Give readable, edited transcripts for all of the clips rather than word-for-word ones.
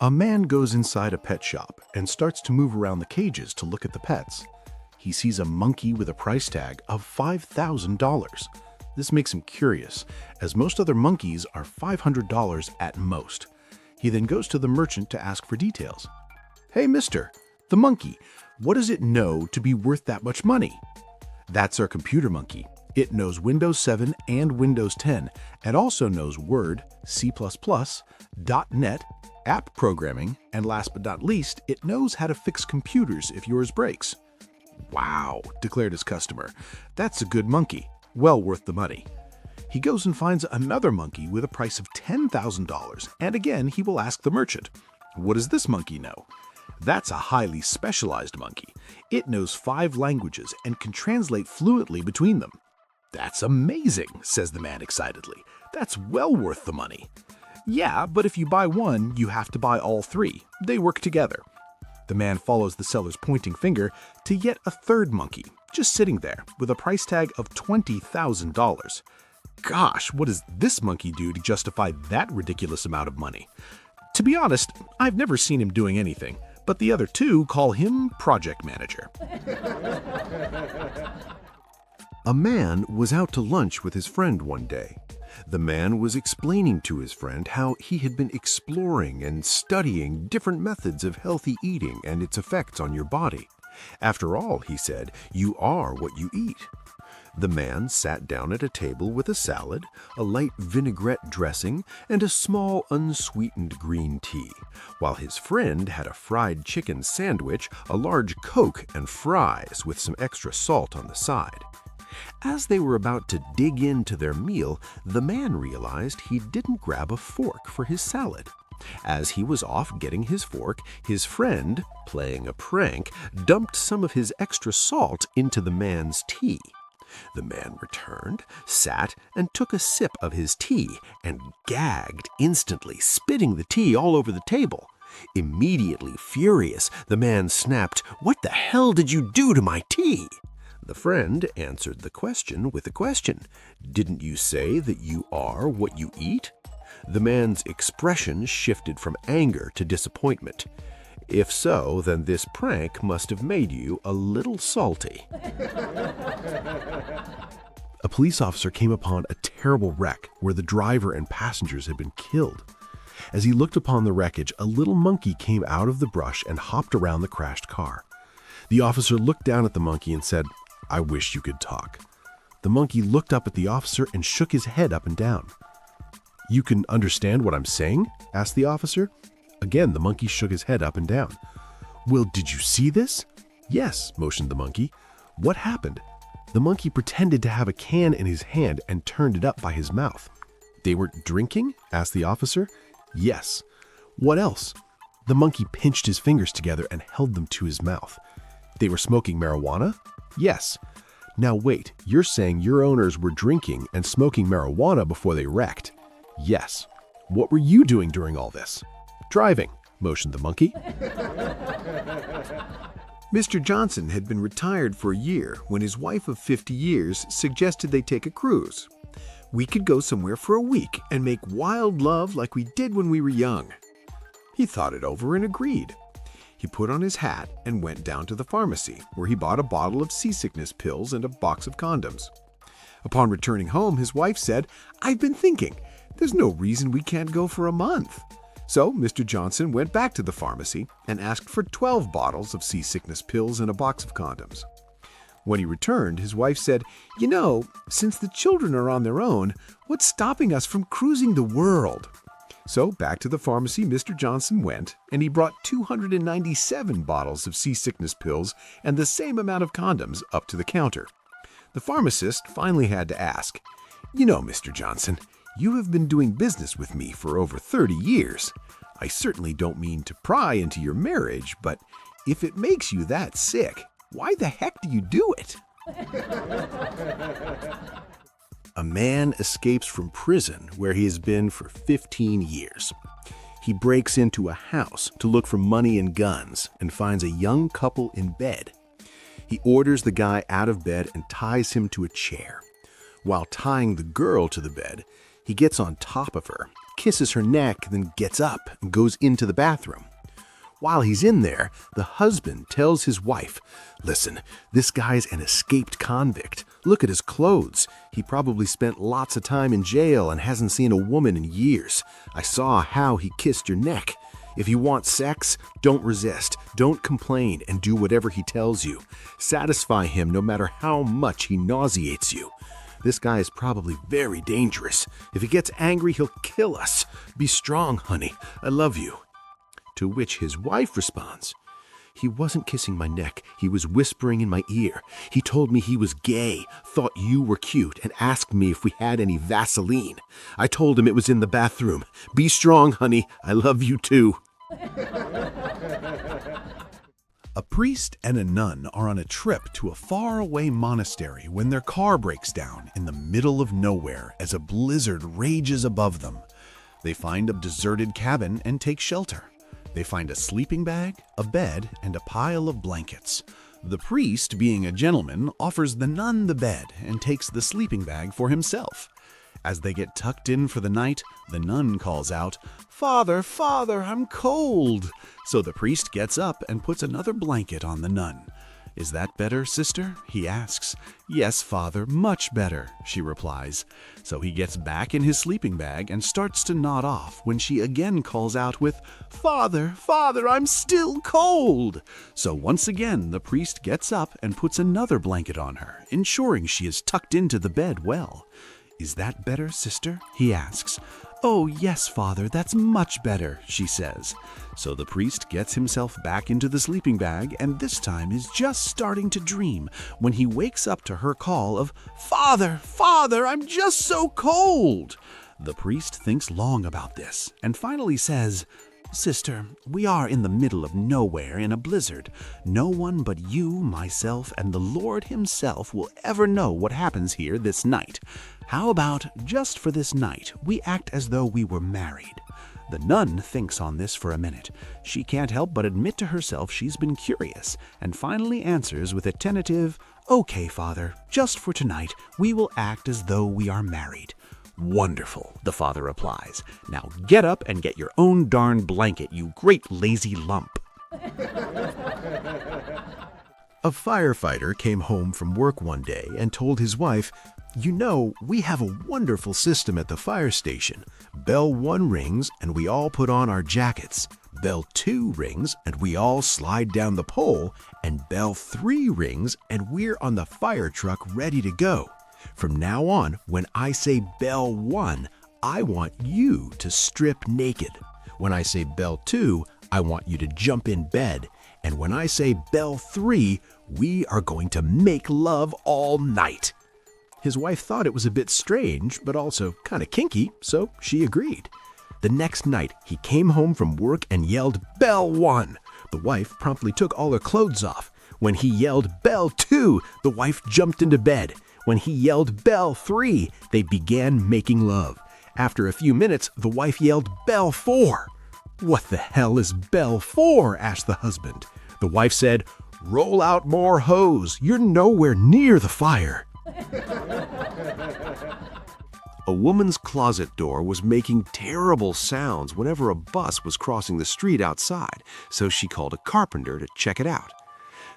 A man goes inside a pet shop and starts to move around the cages to look at the pets. He sees a monkey with a price tag of $5,000. This makes him curious, as most other monkeys are $500 at most. He then goes to the merchant to ask for details. "Hey, mister, the monkey, what does it know to be worth that much money?" "That's our computer monkey. It knows Windows 7 and Windows 10, and also knows Word, C++, .NET, app programming, and last but not least, it knows how to fix computers if yours breaks." "Wow," declared his customer. "That's a good monkey. Well worth the money." He goes and finds another monkey with a price of $10,000, and again he will ask the merchant, "What does this monkey know?" "That's a highly specialized monkey. It knows 5 languages and can translate fluently between them." "That's amazing," says the man excitedly. "That's well worth the money." "Yeah, but if you buy one, you have to buy all 3. They work together." The man follows the seller's pointing finger to yet a third monkey, just sitting there with a price tag of $20,000. Gosh, what does this monkey do to justify that ridiculous amount of money? To be honest, I've never seen him doing anything, but the other 2 call him project manager. A man was out to lunch with his friend one day. The man was explaining to his friend how he had been exploring and studying different methods of healthy eating and its effects on your body. "After all," he said, "you are what you eat." The man sat down at a table with a salad, a light vinaigrette dressing, and a small unsweetened green tea, while his friend had a fried chicken sandwich, a large Coke, and fries with some extra salt on the side. As they were about to dig into their meal, the man realized he didn't grab a fork for his salad. As he was off getting his fork, his friend, playing a prank, dumped some of his extra salt into the man's tea. The man returned, sat, and took a sip of his tea, and gagged instantly, spitting the tea all over the table. Immediately furious, the man snapped, "What the hell did you do to my tea?" The friend answered the question with a question. "Didn't you say that you are what you eat?" The man's expression shifted from anger to disappointment. "If so, then this prank must have made you a little salty." A police officer came upon a terrible wreck where the driver and passengers had been killed. As he looked upon the wreckage, a little monkey came out of the brush and hopped around the crashed car. The officer looked down at the monkey and said, "I wish you could talk." The monkey looked up at the officer and shook his head up and down. "You can understand what I'm saying?" asked the officer. Again, the monkey shook his head up and down. "Well, did you see this?" "Yes," motioned the monkey. "What happened?" The monkey pretended to have a can in his hand and turned it up by his mouth. "They were drinking?" asked the officer. "Yes." "What else?" The monkey pinched his fingers together and held them to his mouth. "They were smoking marijuana?" "Yes." "Now wait, you're saying your owners were drinking and smoking marijuana before they wrecked?" "Yes." "What were you doing during all this?" "Driving," motioned the monkey. Mr. Johnson had been retired for a year when his wife of 50 years suggested they take a cruise. "We could go somewhere for a week and make wild love like we did when we were young." He thought it over and agreed. He put on his hat and went down to the pharmacy, where he bought a bottle of seasickness pills and a box of condoms. Upon returning home, his wife said, "I've been thinking, there's no reason we can't go for a month." So Mr. Johnson went back to the pharmacy and asked for 12 bottles of seasickness pills and a box of condoms. When he returned, his wife said, "You know, since the children are on their own, what's stopping us from cruising the world?" So back to the pharmacy Mr. Johnson went, and he brought 297 bottles of seasickness pills and the same amount of condoms up to the counter. The pharmacist finally had to ask, "You know, Mr. Johnson, you have been doing business with me for over 30 years. I certainly don't mean to pry into your marriage, but if it makes you that sick, why the heck do you do it?" A man escapes from prison where he has been for 15 years. He breaks into a house to look for money and guns and finds a young couple in bed. He orders the guy out of bed and ties him to a chair. While tying the girl to the bed, he gets on top of her, kisses her neck, then gets up and goes into the bathroom. While he's in there, the husband tells his wife, "Listen, this guy's an escaped convict. Look at his clothes. He probably spent lots of time in jail and hasn't seen a woman in years. I saw how he kissed your neck. If you want sex, don't resist, don't complain, and do whatever he tells you. Satisfy him no matter how much he nauseates you. This guy is probably very dangerous. If he gets angry, he'll kill us. Be strong, honey. I love you." To which his wife responds, "He wasn't kissing my neck. He was whispering in my ear. He told me he was gay, thought you were cute, and asked me if we had any Vaseline. I told him it was in the bathroom. Be strong, honey. I love you too." A priest and a nun are on a trip to a faraway monastery when their car breaks down in the middle of nowhere as a blizzard rages above them. They find a deserted cabin and take shelter. They find a sleeping bag, a bed, and a pile of blankets. The priest, being a gentleman, offers the nun the bed and takes the sleeping bag for himself. As they get tucked in for the night, the nun calls out, "Father, Father, I'm cold." So the priest gets up and puts another blanket on the nun. "Is that better, sister?" he asks. "Yes, Father, much better," she replies. So he gets back in his sleeping bag and starts to nod off when she again calls out with, "Father, Father, I'm still cold." So once again, the priest gets up and puts another blanket on her, ensuring she is tucked into the bed well. "Is that better, sister?" he asks. "Oh, yes, Father, that's much better," she says. So the priest gets himself back into the sleeping bag and this time is just starting to dream when he wakes up to her call of, "Father, Father, I'm just so cold." The priest thinks long about this and finally says, "Sister, we are in the middle of nowhere in a blizzard. No one but you, myself, and the Lord himself will ever know what happens here this night. How about, just for this night, we act as though we were married?" The nun thinks on this for a minute. She can't help but admit to herself she's been curious, and finally answers with a tentative, "Okay, Father, just for tonight, we will act as though we are married." "Wonderful," the father replies. "Now get up and get your own darn blanket, you great lazy lump." A firefighter came home from work one day and told his wife, "You know, we have a wonderful system at the fire station. Bell 1 rings and we all put on our jackets. Bell 2 rings and we all slide down the pole. And bell 3 rings and we're on the fire truck ready to go. From now on, when I say bell 1, I want you to strip naked. When I say bell 2, I want you to jump in bed. And when I say bell 3, we are going to make love all night." His wife thought it was a bit strange, but also kind of kinky, so she agreed. The next night, he came home from work and yelled, "Bell 1." The wife promptly took all her clothes off. When he yelled, "Bell 2," the wife jumped into bed. When he yelled, "Bell 3," they began making love. After a few minutes, the wife yelled, "Bell 4." "What the hell is bell 4?" asked the husband. The wife said, "Roll out more hose. You're nowhere near the fire." A woman's closet door was making terrible sounds whenever a bus was crossing the street outside, so she called a carpenter to check it out.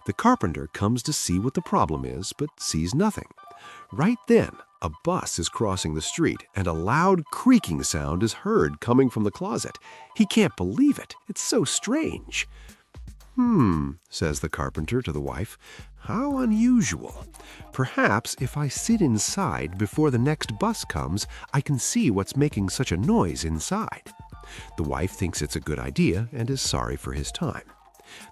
The carpenter comes to see what the problem is, but sees nothing. Right then, a bus is crossing the street, and a loud creaking sound is heard coming from the closet. He can't believe it. It's so strange. Says the carpenter to the wife. "How unusual. Perhaps if I sit inside before the next bus comes, I can see what's making such a noise inside." The wife thinks it's a good idea and is sorry for his time.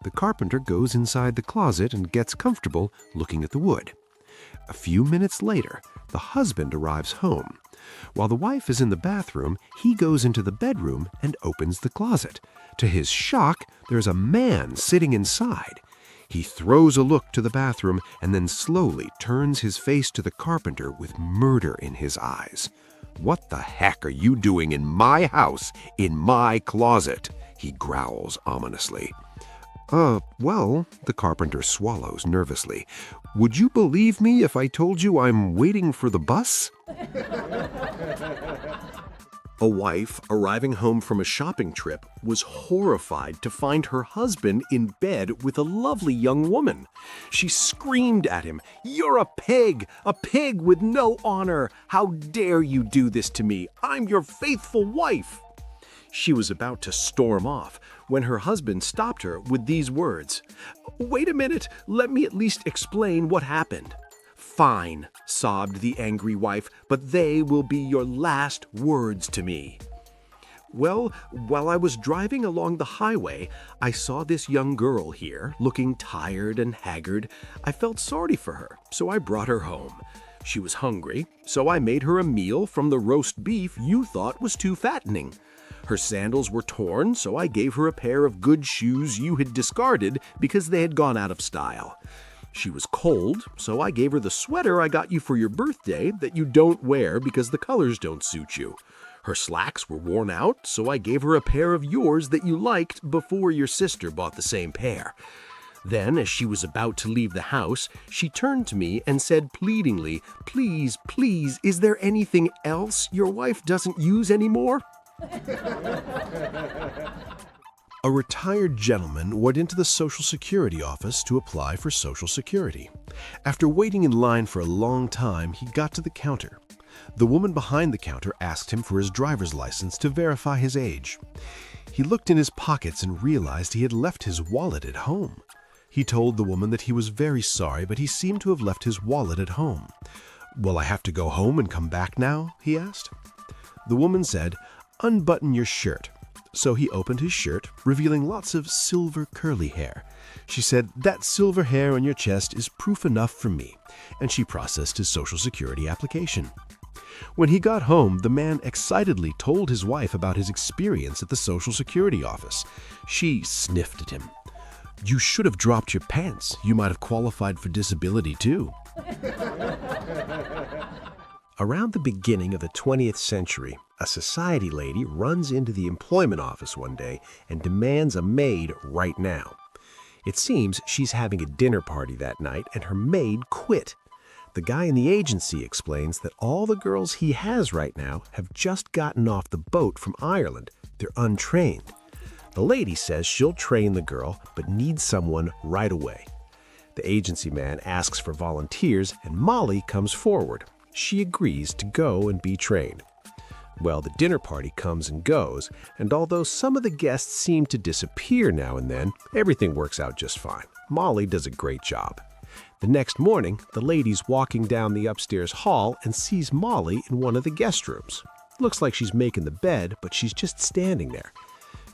The carpenter goes inside the closet and gets comfortable looking at the wood. A few minutes later, the husband arrives home. While the wife is in the bathroom, he goes into the bedroom and opens the closet. To his shock, there's a man sitting inside. He throws a look to the bathroom and then slowly turns his face to the carpenter with murder in his eyes. "What the heck are you doing in my house, in my closet?" he growls ominously. Well, the carpenter swallows nervously. "Would you believe me if I told you I'm waiting for the bus?" A wife arriving home from a shopping trip was horrified to find her husband in bed with a lovely young woman. She screamed at him, "You're a pig with no honor. How dare you do this to me? I'm your faithful wife." She was about to storm off when her husband stopped her with these words, "Wait a minute, let me at least explain what happened." "Fine," sobbed the angry wife, "but they will be your last words to me." "Well, while I was driving along the highway, I saw this young girl here, looking tired and haggard. I felt sorry for her, so I brought her home. She was hungry, so I made her a meal from the roast beef you thought was too fattening. Her sandals were torn, so I gave her a pair of good shoes you had discarded because they had gone out of style. She was cold, so I gave her the sweater I got you for your birthday that you don't wear because the colors don't suit you. Her slacks were worn out, so I gave her a pair of yours that you liked before your sister bought the same pair. Then, as she was about to leave the house, she turned to me and said pleadingly, 'Please, please, is there anything else your wife doesn't use anymore?'" A retired gentleman went into the Social Security office to apply for Social Security. After waiting in line for a long time, he got to the counter. The woman behind the counter asked him for his driver's license to verify his age. He looked in his pockets and realized he had left his wallet at home. He told the woman that he was very sorry, but he seemed to have left his wallet at home. "Will I have to go home and come back now?" he asked. The woman said, "Unbutton your shirt." So he opened his shirt, revealing lots of silver curly hair. She said, "That silver hair on your chest is proof enough for me," and she processed his Social Security application. When he got home, the man excitedly told his wife about his experience at the Social Security office. She sniffed at him. "You should have dropped your pants. You might have qualified for disability too." Around the beginning of the 20th century, a society lady runs into the employment office one day and demands a maid right now. It seems she's having a dinner party that night and her maid quit. The guy in the agency explains that all the girls he has right now have just gotten off the boat from Ireland. They're untrained. The lady says she'll train the girl, but needs someone right away. The agency man asks for volunteers and Molly comes forward. She agrees to go and be trained. Well, the dinner party comes and goes, and although some of the guests seem to disappear now and then, everything works out just fine. Molly does a great job. The next morning, the lady's walking down the upstairs hall and sees Molly in one of the guest rooms. Looks like she's making the bed, but she's just standing there.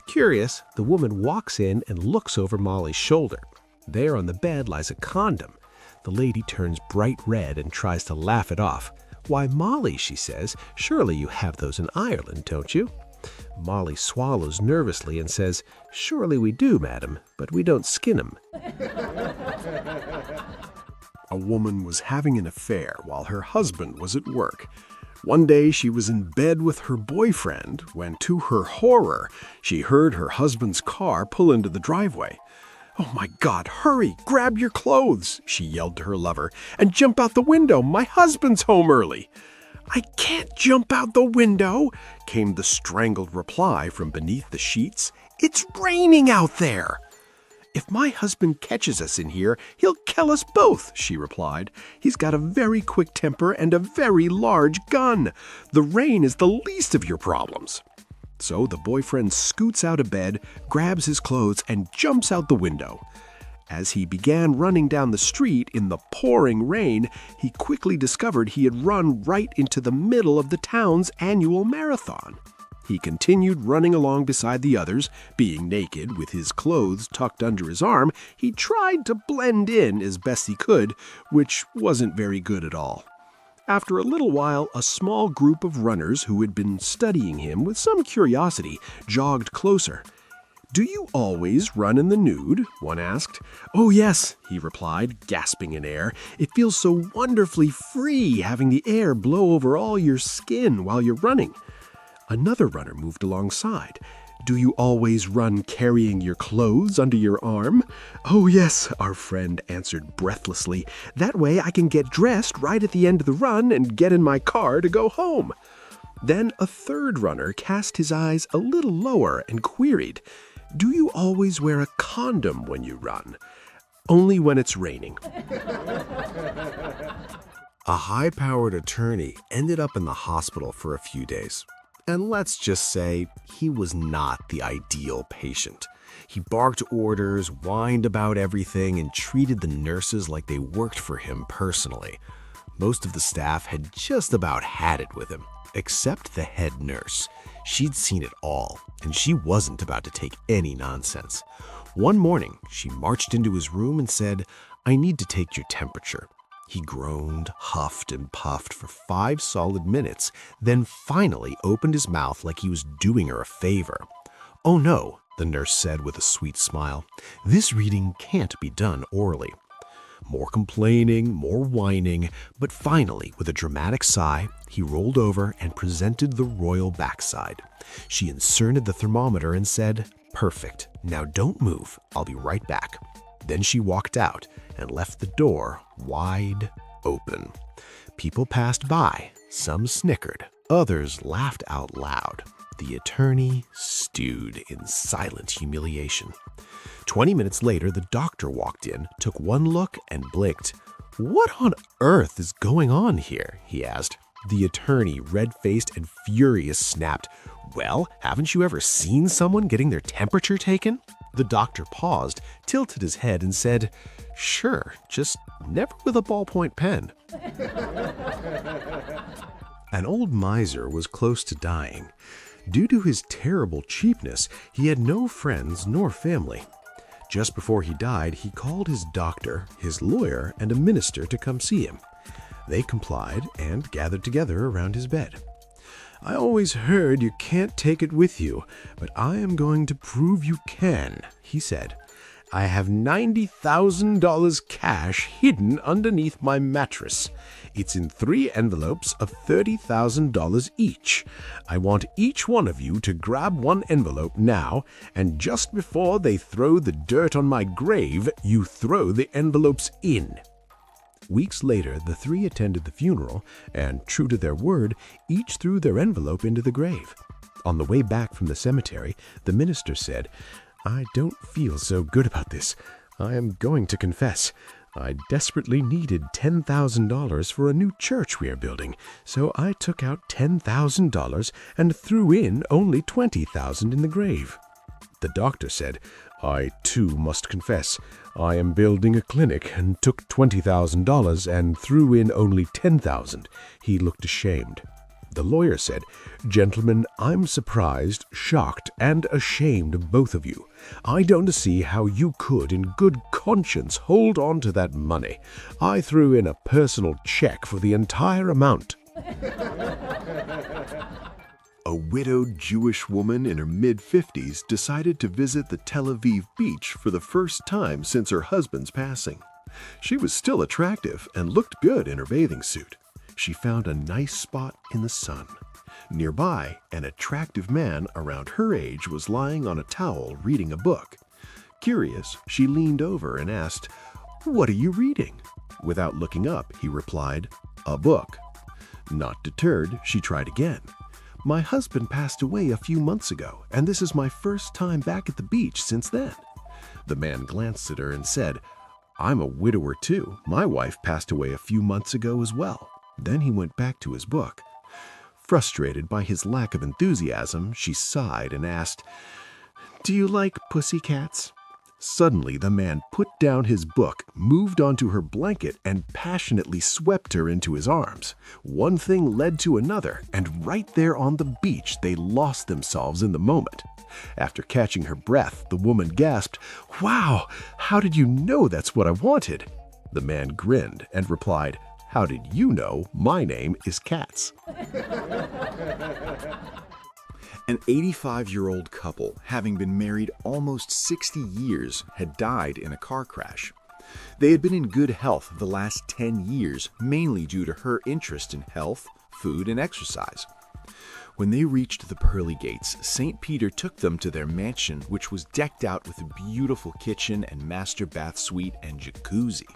Curious, the woman walks in and looks over Molly's shoulder. There on the bed lies a condom. The lady turns bright red and tries to laugh it off. "Why, Molly," she says, "surely you have those in Ireland, don't you?" Molly swallows nervously and says, "Surely we do, madam, but we don't skin 'em." A woman was having an affair while her husband was at work. One day she was in bed with her boyfriend when, to her horror, she heard her husband's car pull into the driveway. "Oh my God, hurry, grab your clothes," she yelled to her lover, "and jump out the window. My husband's home early." "I can't jump out the window," came the strangled reply from beneath the sheets. "It's raining out there." "If my husband catches us in here, he'll kill us both," she replied. "He's got a very quick temper and a very large gun. The rain is the least of your problems." So the boyfriend scoots out of bed, grabs his clothes, and jumps out the window. As he began running down the street in the pouring rain, he quickly discovered he had run right into the middle of the town's annual marathon. He continued running along beside the others, being naked with his clothes tucked under his arm. He tried to blend in as best he could, which wasn't very good at all. After a little while, a small group of runners who had been studying him with some curiosity jogged closer. "Do you always run in the nude?" one asked. "Oh yes," he replied, gasping in air. "It feels so wonderfully free having the air blow over all your skin while you're running." Another runner moved alongside. "Do you always run carrying your clothes under your arm?" "Oh yes," our friend answered breathlessly. "That way I can get dressed right at the end of the run and get in my car to go home." Then a third runner cast his eyes a little lower and queried, "Do you always wear a condom when you run?" "Only when it's raining." A high-powered attorney ended up in the hospital for a few days. And let's just say he was not the ideal patient. He barked orders, whined about everything, and treated the nurses like they worked for him personally. Most of the staff had just about had it with him, except the head nurse. She'd seen it all, and she wasn't about to take any nonsense. One morning, she marched into his room and said, "I need to take your temperature." He groaned, huffed, and puffed for 5 solid minutes, then finally opened his mouth like he was doing her a favor. "Oh no," the nurse said with a sweet smile. "This reading can't be done orally." More complaining, more whining, but finally, with a dramatic sigh, he rolled over and presented the royal backside. She inserted the thermometer and said, "Perfect. Now don't move. I'll be right back." Then she walked out and left the door wide open. People passed by. Some snickered. Others laughed out loud. The attorney stewed in silent humiliation. 20 minutes later, the doctor walked in, took one look, and blinked. "What on earth is going on here?" he asked. The attorney, red-faced and furious, snapped, "Well, haven't you ever seen someone getting their temperature taken?" The doctor paused, tilted his head, and said, "Sure, just never with a ballpoint pen." An old miser was close to dying. Due to his terrible cheapness, he had no friends nor family. Just before he died, he called his doctor, his lawyer, and a minister to come see him. They complied and gathered together around his bed. "I always heard you can't take it with you, but I am going to prove you can," he said. "I have $90,000 cash hidden underneath my mattress. It's in 3 envelopes of $30,000 each. I want each one of you to grab one envelope now, and just before they throw the dirt on my grave, you throw the envelopes in." Weeks later, the 3 attended the funeral, and, true to their word, each threw their envelope into the grave. On the way back from the cemetery, the minister said, "I don't feel so good about this. I am going to confess. I desperately needed $10,000 for a new church we are building, so I took out $10,000 and threw in only $20,000 in the grave." The doctor said, "I, too, must confess. I am building a clinic and took $20,000 and threw in only $10,000. He looked ashamed. The lawyer said, "Gentlemen, I'm surprised, shocked, and ashamed of both of you. I don't see how you could, in good conscience, hold on to that money. I threw in a personal check for the entire amount." A widowed Jewish woman in her mid-50s decided to visit the Tel Aviv beach for the first time since her husband's passing. She was still attractive and looked good in her bathing suit. She found a nice spot in the sun. Nearby, an attractive man around her age was lying on a towel reading a book. Curious, she leaned over and asked, "What are you reading?" Without looking up, he replied, "A book." Not deterred, she tried again. "My husband passed away a few months ago, and this is my first time back at the beach since then." The man glanced at her and said, "I'm a widower too. My wife passed away a few months ago as well." Then he went back to his book. Frustrated by his lack of enthusiasm, she sighed and asked, "Do you like pussycats?" Suddenly, the man put down his book, moved onto her blanket, and passionately swept her into his arms. One thing led to another, and right there on the beach, they lost themselves in the moment. After catching her breath, the woman gasped, "Wow, how did you know that's what I wanted?" The man grinned and replied, "How did you know my name is Katz?" An 85-year-old couple, having been married almost 60 years, had died in a car crash. They had been in good health the last 10 years, mainly due to her interest in health, food, and exercise. When they reached the pearly gates, St. Peter took them to their mansion, which was decked out with a beautiful kitchen and master bath suite and jacuzzi.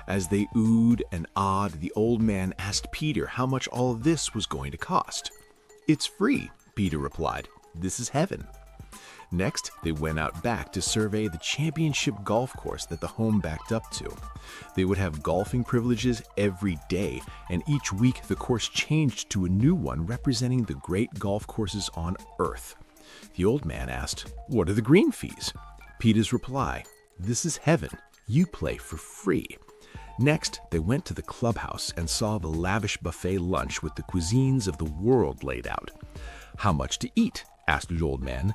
As they oohed and awed, the old man asked Peter how much all of this was going to cost. "It's free," Peter replied. "This is heaven." Next, they went out back to survey the championship golf course that the home backed up to. They would have golfing privileges every day, and each week the course changed to a new one representing the great golf courses on Earth. The old man asked, "What are the green fees?" Peter's reply, "This is heaven. You play for free." Next, they went to the clubhouse and saw the lavish buffet lunch with the cuisines of the world laid out. "How much to eat?" asked the old man.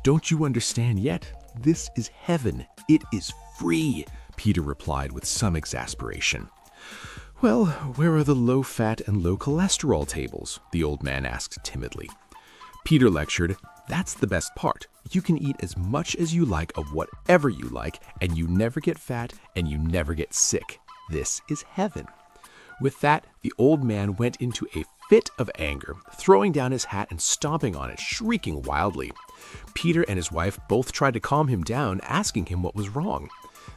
"Don't you understand yet? This is heaven. It is free," Peter replied with some exasperation. "Well, where are the low-fat and low-cholesterol tables?" the old man asked timidly. Peter lectured, "That's the best part. You can eat as much as you like of whatever you like, and you never get fat and you never get sick. This is heaven." With that, the old man went into a fit of anger, throwing down his hat and stomping on it, shrieking wildly. Peter and his wife both tried to calm him down, asking him what was wrong.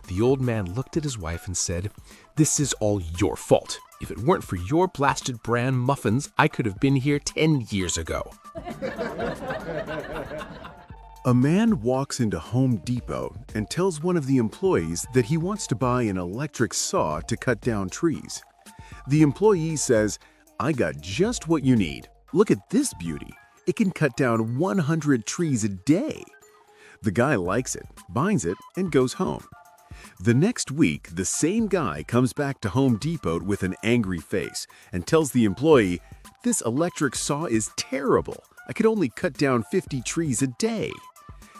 The old man looked at his wife and said, "This is all your fault. If it weren't for your blasted bran muffins, I could have been here 10 years ago." A man walks into Home Depot and tells one of the employees that he wants to buy an electric saw to cut down trees. The employee says, "I got just what you need. Look at this beauty. It can cut down 100 trees a day." The guy likes it, buys it, and goes home. The next week, the same guy comes back to Home Depot with an angry face and tells the employee, "This electric saw is terrible. I could only cut down 50 trees a day."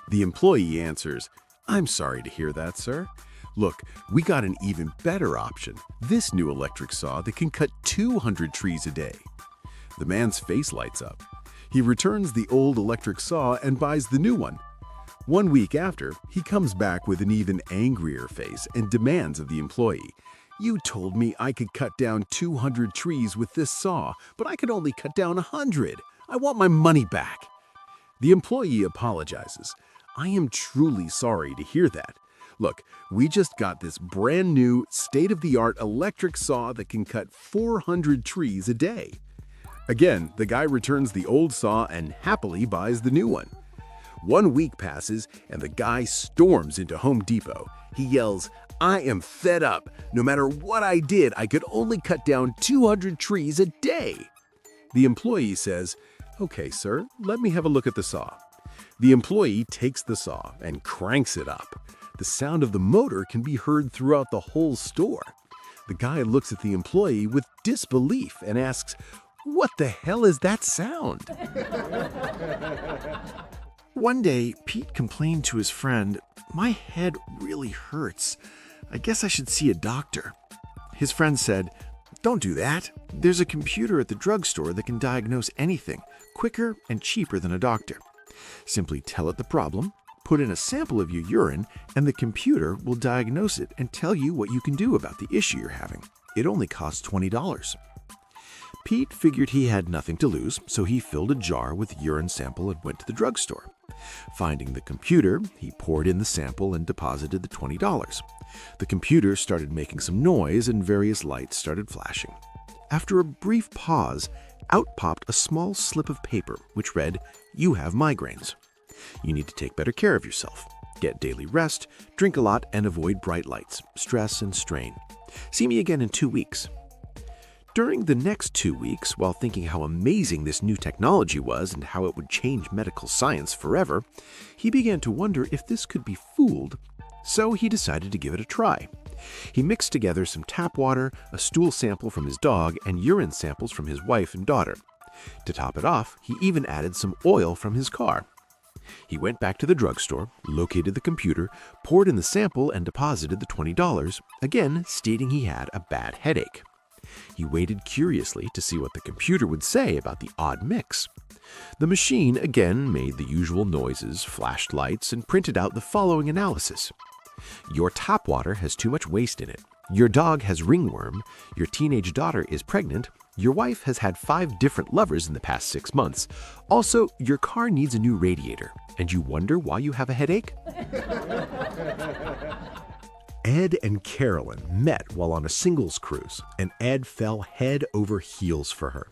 The employee answers, "I'm sorry to hear that, sir. Look, we got an even better option. This new electric saw that can cut 200 trees a day." The man's face lights up. He returns the old electric saw and buys the new one. 1 week after, he comes back with an even angrier face and demands of the employee, "You told me I could cut down 200 trees with this saw, but I could only cut down 100. I want my money back." The employee apologizes. "I am truly sorry to hear that. Look, we just got this brand new, state-of-the-art electric saw that can cut 400 trees a day." Again, the guy returns the old saw and happily buys the new one. 1 week passes, and the guy storms into Home Depot. He yells, "I am fed up. No matter what I did, I could only cut down 200 trees a day." The employee says, "Okay, sir, let me have a look at the saw." The employee takes the saw and cranks it up. The sound of the motor can be heard throughout the whole store. The guy looks at the employee with disbelief and asks, "What the hell is that sound?" One day, Pete complained to his friend, "My head really hurts. I guess I should see a doctor." His friend said, "Don't do that. There's a computer at the drugstore that can diagnose anything, quicker and cheaper than a doctor. Simply tell it the problem, put in a sample of your urine, and the computer will diagnose it and tell you what you can do about the issue you're having. It only costs $20. Pete figured he had nothing to lose, so he filled a jar with urine sample and went to the drugstore. Finding the computer, he poured in the sample and deposited the $20. The computer started making some noise and various lights started flashing. After a brief pause, out popped a small slip of paper which read, "You have migraines. You need to take better care of yourself. Get daily rest, drink a lot, and avoid bright lights, stress, and strain. See me again in 2 weeks." During the next 2 weeks, while thinking how amazing this new technology was and how it would change medical science forever, he began to wonder if this could be fooled. So he decided to give it a try. He mixed together some tap water, a stool sample from his dog, and urine samples from his wife and daughter. To top it off, he even added some oil from his car. He went back to the drugstore, located the computer, poured in the sample, and deposited the $20, again stating he had a bad headache. He waited curiously to see what the computer would say about the odd mix. The machine again made the usual noises, flashed lights, and printed out the following analysis. Your tap water has too much waste in it. Your dog has ringworm. Your teenage daughter is pregnant. Your wife has had 5 different lovers in the past 6 months. Also, your car needs a new radiator. And you wonder why you have a headache? Ed and Carolyn met while on a singles cruise, and Ed fell head over heels for her.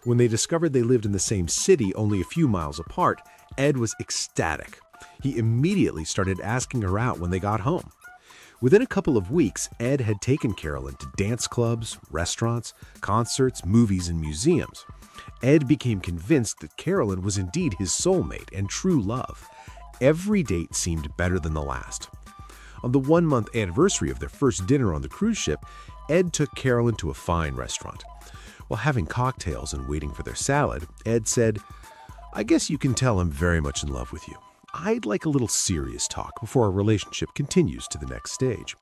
When they discovered they lived in the same city only a few miles apart, Ed was ecstatic. He immediately started asking her out when they got home. Within a couple of weeks, Ed had taken Carolyn to dance clubs, restaurants, concerts, movies, and museums. Ed became convinced that Carolyn was indeed his soulmate and true love. Every date seemed better than the last. On the one-month anniversary of their first dinner on the cruise ship, Ed took Carolyn to a fine restaurant. While having cocktails and waiting for their salad, Ed said, "I guess you can tell I'm very much in love with you. I'd like a little serious talk before our relationship continues to the next stage.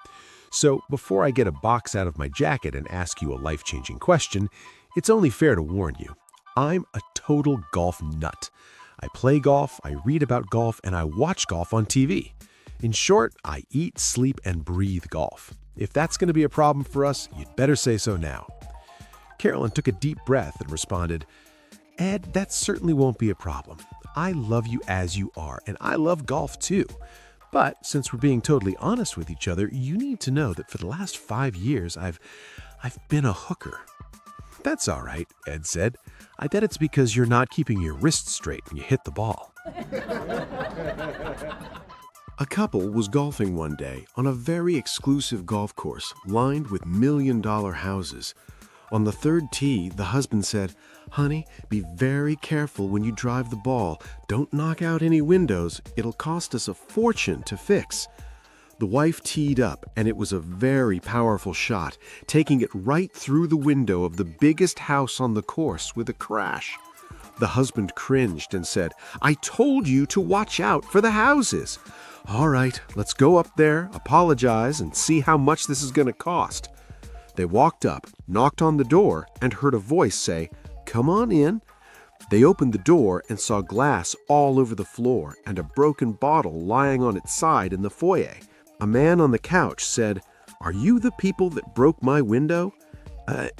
So before I get a box out of my jacket and ask you a life-changing question, it's only fair to warn you. I'm a total golf nut. I play golf, I read about golf, and I watch golf on TV. In short, I eat, sleep, and breathe golf. If that's going to be a problem for us, you'd better say so now." Carolyn took a deep breath and responded, "Ed, that certainly won't be a problem. I love you as you are, and I love golf too. But since we're being totally honest with each other, you need to know that for the last 5 years, I've been a hooker." "That's all right," Ed said. "I bet it's because you're not keeping your wrists straight when you hit the ball." A couple was golfing one day on a very exclusive golf course lined with million-dollar houses. On the third tee, the husband said, "Honey, be very careful when you drive the ball. Don't knock out any windows. It'll cost us a fortune to fix." The wife teed up, and it was a very powerful shot, taking it right through the window of the biggest house on the course with a crash. The husband cringed and said, "I told you to watch out for the houses." "All right, let's go up there, apologize, and see how much this is going to cost." They walked up, knocked on the door, and heard a voice say, "Come on in." They opened the door and saw glass all over the floor and a broken bottle lying on its side in the foyer. A man on the couch said, "Are you the people that broke my window?"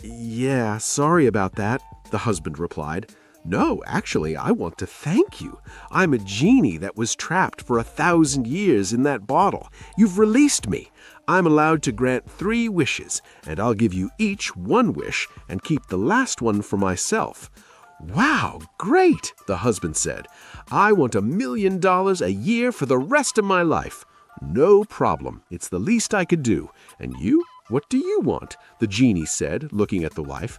Yeah, sorry about that," the husband replied. "No, actually, I want to thank you. I'm a genie that was trapped for 1,000 years in that bottle. You've released me. I'm allowed to grant 3 wishes, and I'll give you each 1 wish and keep the last one for myself." "Wow, great," the husband said. "I want $1 million a year for the rest of my life." "No problem. It's the least I could do. And you? What do you want?" the genie said, looking at the wife.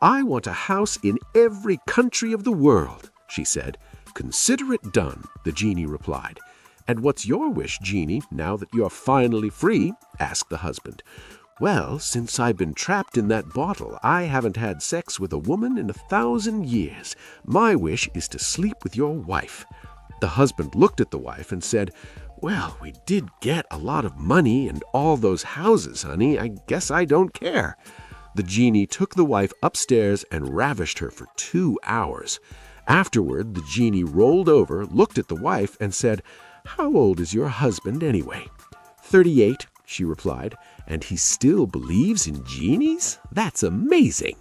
"I want a house in every country of the world," she said. "Consider it done," the genie replied. "And what's your wish, genie, now that you're finally free?" asked the husband. "Well, since I've been trapped in that bottle, I haven't had sex with a woman in 1,000 years. My wish is to sleep with your wife." The husband looked at the wife and said, "Well, we did get a lot of money and all those houses, honey. I guess I don't care." The genie took the wife upstairs and ravished her for 2 hours. Afterward, the genie rolled over, looked at the wife, and said, "How old is your husband anyway?" 38, she replied. "And he still believes in genies? That's amazing."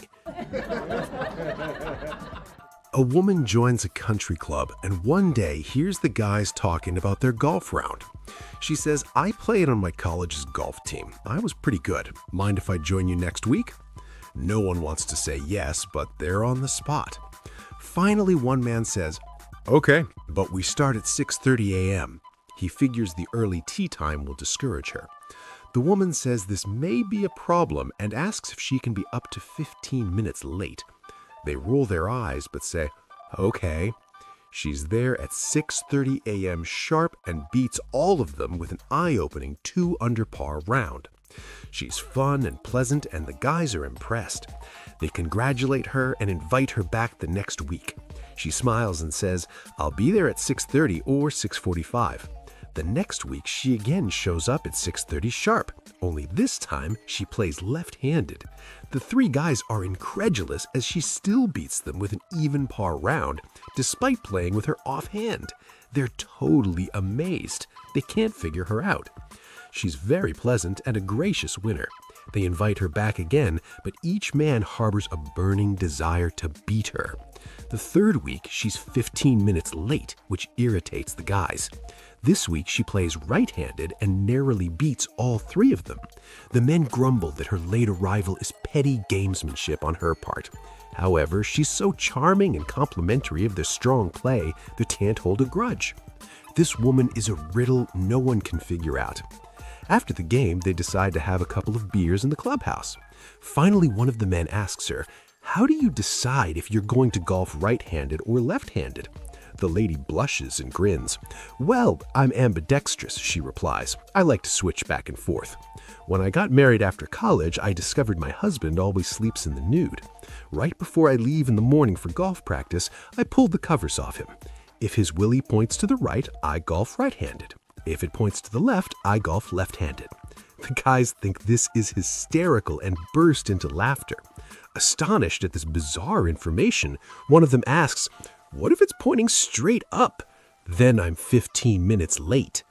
A woman joins a country club and one day hears the guys talking about their golf round. She says, "I played on my college's golf team. I was pretty good. Mind if I join you next week?" No one wants to say yes, but they're on the spot. Finally, one man says, "Okay, but we start at 6:30 a.m. He figures the early tea time will discourage her. The woman says this may be a problem and asks if she can be up to 15 minutes late. They roll their eyes but say, "Okay." She's there at 6:30 a.m. sharp and beats all of them with an eye-opening 2 under par round. She's fun and pleasant, and the guys are impressed. They congratulate her and invite her back the next week. She smiles and says, "I'll be there at 6:30 or 6:45. The next week, she again shows up at 6:30 sharp, only this time she plays left-handed. The 3 guys are incredulous as she still beats them with an even par round, despite playing with her offhand. They're totally amazed. They can't figure her out. She's very pleasant and a gracious winner. They invite her back again, but each man harbors a burning desire to beat her. The 3rd week, she's 15 minutes late, which irritates the guys. This week she plays right-handed and narrowly beats all three of them. The men grumble that her late arrival is petty gamesmanship on her part. However, she's so charming and complimentary of their strong play, they can't hold a grudge. This woman is a riddle no one can figure out. After the game, they decide to have a couple of beers in the clubhouse. Finally, one of the men asks her, "How do you decide if you're going to golf right-handed or left-handed?" The lady blushes and grins. "Well, I'm ambidextrous," she replies. "I like to switch back and forth. When I got married after college, I discovered my husband always sleeps in the nude. Right before I leave in the morning for golf practice, I pulled the covers off him. If his willy points to the right, I golf right-handed. If it points to the left, I golf left-handed." The guys think this is hysterical and burst into laughter. Astonished at this bizarre information, one of them asks, "What if it's pointing straight up? Then I'm 15 minutes late."